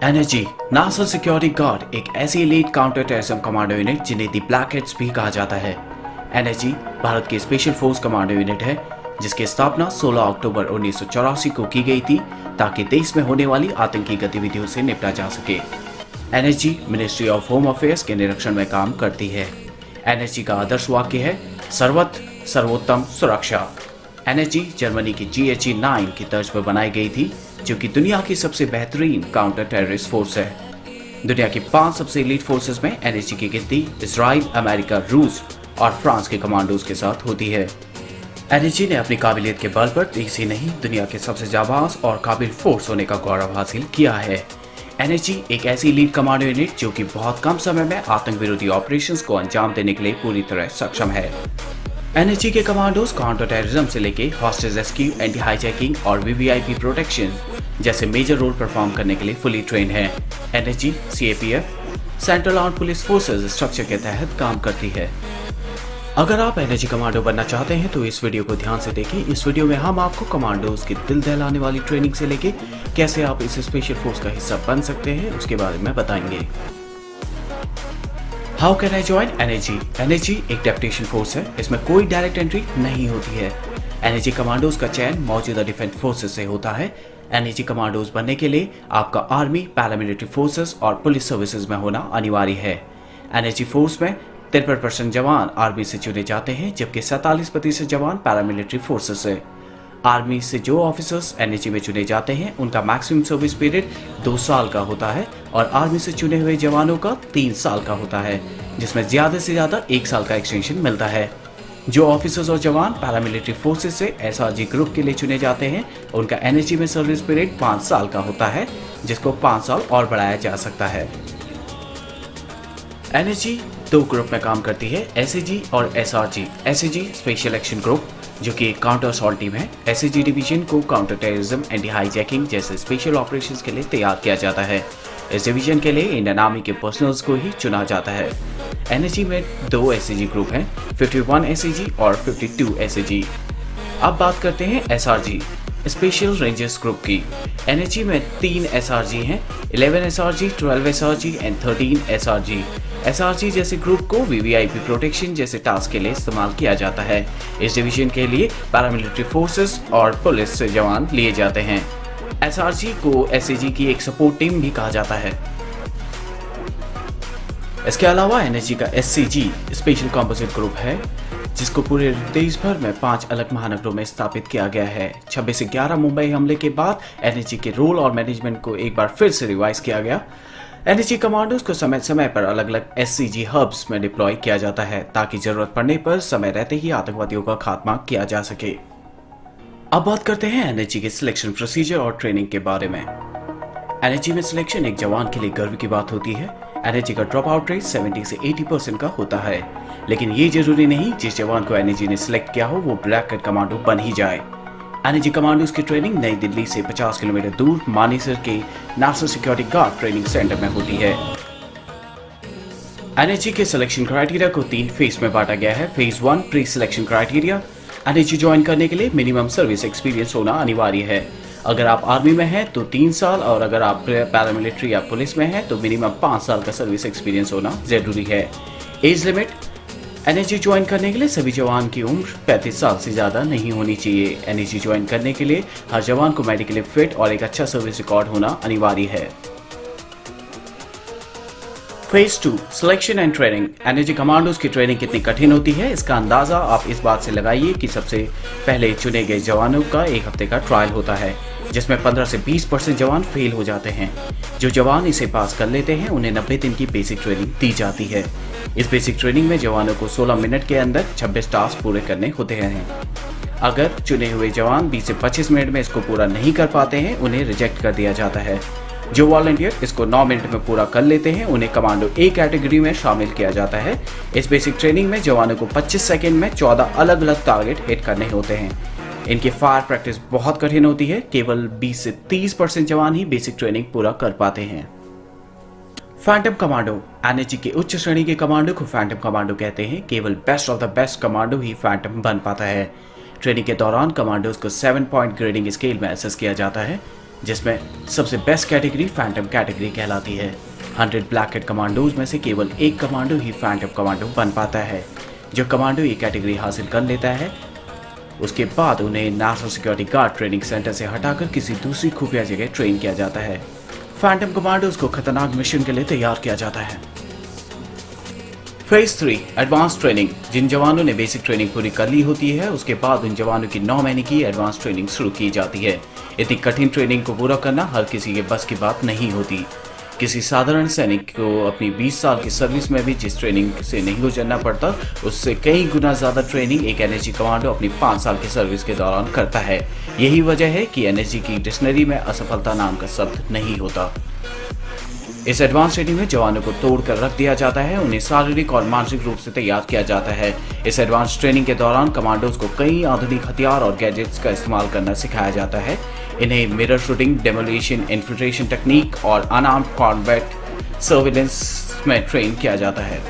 NSG national security guard एक ऐसी elite counter terrorism commando unit जिन्हें दी ब्लैक हेड्स भी कहा जाता है। एनएसजी भारत की स्पेशल फोर्स कमांडो यूनिट है जिसकी स्थापना 16 अक्टूबर 1984 को की गई थी ताकि देश में होने वाली आतंकी गतिविधियों से निपटा जा सके। NSG ministry of home affairs के निरीक्षण में काम करती है। एनएसजी का आदर्श वाक्य है सर्वत्र सर्वोत्तम सुरक्षा। एनएसजी जर्मनी की GHE-9 की तर्ज पर बनाई गई थी जो कि दुनिया की सबसे बेहतरीन काउंटर टेररिस्ट फोर्स है। दुनिया की 5 सबसे एलीट फोर्सेस में एनएसजी की गिनती इजराइल, अमेरिका, रूस और फ्रांस के कमांडोज के साथ होती है। एनएसजी ने अपनी काबिलियत के बल पर देश ही नहीं दुनिया के सबसे जाबाज और काबिल फोर्स होने का गौरव हासिल किया है। एनएसजी एक ऐसी एलीट कमांडो यूनिट जो कि बहुत कम समय में आतंक विरोधी ऑपरेशंस को अंजाम देने के लिए पूरी तरह सक्षम है। एनएसजी के कमांडोज काउंटर टेररिज्म से लेके हॉस्टेज रेस्क्यू, एंटी हाईजैकिंग और वीवीआईपी प्रोटेक्शन जैसे मेजर रोल परफॉर्म करने के लिए फुली ट्रेन है। NSG CAPF central armed police forces structure के तहत काम करती है। अगर आप एनएसजी कमांडो बनना चाहते हैं तो इस वीडियो को ध्यान से देखें। इस वीडियो में हम आपको कमांडोज की दिल दहलाने वाली ट्रेनिंग से लेके कैसे आप इस स्पेशल फोर्स का हिस्सा बन सकते हैं उसके बारे में बताएंगे। How can I join NSG? NSG एक डेप्यूटेशन फोर्स है। इसमें कोई डायरेक्ट एंट्री नहीं होती है। एनएसजी कमांडोज का चयन मौजूदा डिफेंस फोर्सेस से होता है। एनएसजी कमांडोज बनने के लिए आपका आर्मी, पैरामिलिट्री फोर्सेस और पुलिस सर्विसेज में होना अनिवार्य है। एनएसजी फोर्स में 53% जवान आर्मी से चुने जाते हैं जबकि 47% जवान पैरामिलिट्री फोर्सेस से। आर्मी से जो ऑफिसर्स एनएसजी में चुने जाते हैं उनका मैक्सिमम सर्विस पीरियड 2 साल का होता है और आर्मी से चुने हुए जवानों का 3 साल का होता है जिसमें ज्यादा से ज्यादा 1 साल का एक्सटेंशन मिलता है। जो ऑफिसर्स और जवान पैरामिलिट्री फोर्सेस से एसआरजी ग्रुप के लिए चुने जाते हैं उनका एनएसजी में सर्विस पीरियड 5 साल का होता है जिसको 5 साल और बढ़ाया जा सकता है। एनएसजी 2 ग्रुप में काम करती है, एसएजी और SRG. SAG special action group जो कि एक काउंटर असॉल्ट टीम है। एसएजी डिवीजन को काउंटर टेररिज्म, एंटी हाईजैकिंग जैसे स्पेशल ऑपरेशंस के लिए तैयार किया जाता है। इस डिवीजन के लिए इंडियन आर्मी के पर्सनल्स को ही चुना जाता है। एनएसजी में 2 एसएजी ग्रुप हैं, 51 एसएजी और 52 एसएजी। अब बात करते हैं एसआरजी स्पेशल रेंजर्स ग्रुप की। एनएसजी में 3 एसआरजी हैं, 11 SRG, 12 SRG and 13 SRG. SRG जैसे ग्रुप को वीवीआईपी प्रोटेक्शन जैसे टास्क के लिए इस्तेमाल किया जाता है। इस डिवीजन के लिए पैरामिलिट्री फोर्सेस और पुलिस से जवान लिए जाते हैं। एसआरजी को एसएजी की एक सपोर्ट टीम भी कहा जाता है। इसके अलावा एनएसजी का एससीजी स्पेशल कंपोजिट ग्रुप है जिसको पूरे देश भर में 5 अलग महानगरों में स्थापित किया गया है। 26 से 11 मुंबई हमले के बाद एनएसजी के रोल और मैनेजमेंट को एक बार फिर से रिवाइज किया गया। एनएसजी कमांडोज को समय समय पर अलग अलग एससीजी हब्स में डिप्लॉय किया जाता है ताकि जरूरत पड़ने पर समय रहते ही आतंकवादियों का खात्मा किया जा सके। अब बात करते हैं एनएसजी के सिलेक्शन प्रोसीजर और ट्रेनिंग के बारे में। एनएसजी में सिलेक्शन एक जवान के लिए गर्व की बात होती है। एनएसजी का ड्रॉप आउट रेट 70 से 80% का होता है, लेकिन ये जरूरी नहीं जिस जवान को एनएसजी ने सिलेक्ट किया हो वो ब्लैक हेड कमांडो बन ही जाए। एनएसजी कमांडोज की ट्रेनिंग नई दिल्ली से 50 किलोमीटर दूर मानेसर के national security guard training centre में होती है। एनएसजी के सिलेक्शन क्राइटेरिया को 3 फेज में बांटा गया है। Phase 1 pre selection criteria. NSG join करने के लिए मिनिमम सर्विस एक्सपीरियंस होना अनिवार्य है। अगर आप आर्मी में हैं तो 3 साल और अगर आप पैरामिलिट्री या पुलिस में हैं तो मिनिमम 5 साल का सर्विस एक्सपीरियंस होना जरूरी है। Age limit. एनएसजी ज्वाइन करने के लिए सभी जवान की उम्र 35 साल से ज़्यादा नहीं होनी चाहिए। एनएसजी ज्वाइन करने के लिए हर जवान को मेडिकली फिट और एक अच्छा सर्विस रिकॉर्ड होना अनिवार्य है। Phase 2 selection and training. NSG commandos की ट्रेनिंग कितनी कठिन होती है इसका अंदाजा आप इस बात से लगाइए कि सबसे पहले चुने गए जवानों का 1 हफ्ते का ट्रायल होता है जिसमें 15 से 20% जवान फेल हो जाते हैं। जो जवान इसे पास कर लेते हैं उन्हें 90 दिन की बेसिक ट्रेनिंग दी जाती है। इस बेसिक ट्रेनिंग में जवानों को 16 मिनट के अंदर 26 टास्क पूरे करने होते हैं। अगर चुने हुए जवान 20 से 25 मिनट में इसको पूरा नहीं कर पाते हैं उन्हें रिजेक्ट कर दिया जाता है। जो वॉलंटियर इसको 9 मिनट में पूरा कर लेते हैं उन्हें कमांडो ए कैटेगरी में शामिल किया जाता है। इस बेसिक ट्रेनिंग में जवानों को 25 सेकंड में 14 अलग अलग टारगेट हिट करने होते हैं। इनकी फायर प्रैक्टिस बहुत कठिन होती है। केवल 20 से 30% जवान ही बेसिक ट्रेनिंग पूरा कर पाते हैं। Phantom commando. एनएसजी के उच्च श्रेणी के कमांडो को फैंटम कमांडो कहते हैं। केवल best of the best commando he Phantom बन पाता है। ट्रेनिंग के दौरान कमांडोज को 7 पॉइंट ग्रेडिंग स्केल में असेस किया जाता है। जिसमें सबसे बेस्ट कैटेगरी फैंटम कैटेगरी कहलाती है। 100 ब्लैक हैट कमांडोज में से केवल एक कमांडो ही फैंटम कमांडो बन पाता है। जो कमांडो ये कैटेगरी हासिल कर लेता है उसके बाद उन्हें national security guard training centre से हटाकर किसी दूसरी खुफिया जगह ट्रेन किया जाता है। फैंटम कमांडोज को खतरनाक मिशन के लिए तैयार किया जाता है। Phase 3 advance training. जिन जवानों ने बेसिक ट्रेनिंग पूरी कर ली होती है उसके बाद उन जवानों की 9 महीने की एडवांस ट्रेनिंग शुरू की जाती है। इतनी कठिन ट्रेनिंग को पूरा करना हर किसी के बस की बात नहीं होती। किसी साधारण सैनिक को अपनी 20 साल की सर्विस में भी जिस ट्रेनिंग से नहीं गुजरना पड़ता उससे कई गुना ज्यादा ट्रेनिंग एक एनएसजी कमांडो अपनी 5 साल की सर्विस के दौरान करता है। यही वजह है कि एनएसजी की डिक्शनरी में असफलता नाम का शब्द नहीं होता। इस एडवांस ट्रेनिंग में जवानों को तोड़ कर रख दिया जाता है, उन्हें शारीरिक और मानसिक रूप से तैयार किया जाता है। इस एडवांस ट्रेनिंग के दौरान कमांडोज को कई आधुनिक हथियार और गैजेट्स का इस्तेमाल करना सिखाया जाता है। इन्हें mirror shooting, demolition, infiltration technique और अनआर्म्ड कॉम्बैट सर्विलेंस में ट्रेन किया जाता है।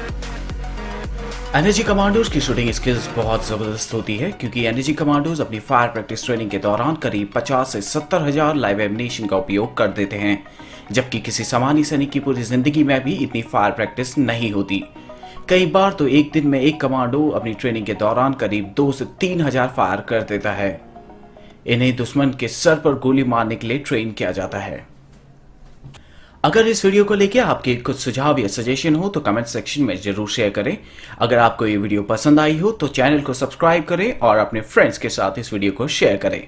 एनएसजी कमांडोज की शूटिंग स्किल्स बहुत जबरदस्त होती है क्योंकि एनएसजी कमांडोज अपनी फायर प्रैक्टिस ट्रेनिंग के दौरान करीब 50 से 70 हजार लाइव एम्यूनिशन का उपयोग कर देते हैं, जबकि किसी सामान्य सैनिक की पूरी जिंदगी में भी इतनी फायर प्रैक्टिस नहीं होती। कई बार तो एक दिन में एक कमांडो अपनी ट्रेनिंग के दौरान करीब 2 से 3 हजार फायर कर देता है। इन्हें दुश्मन के सर पर गोली मारने के लिए ट्रेन किया जाता है। अगर इस वीडियो को लेकर आपके कुछ सुझाव या सजेशन हो तो कमेंट सेक्शन में जरूर शेयर करें। अगर आपको ये वीडियो पसंद आई हो तो चैनल को सब्सक्राइब करें और अपने फ्रेंड्स के साथ इस वीडियो को शेयर करें।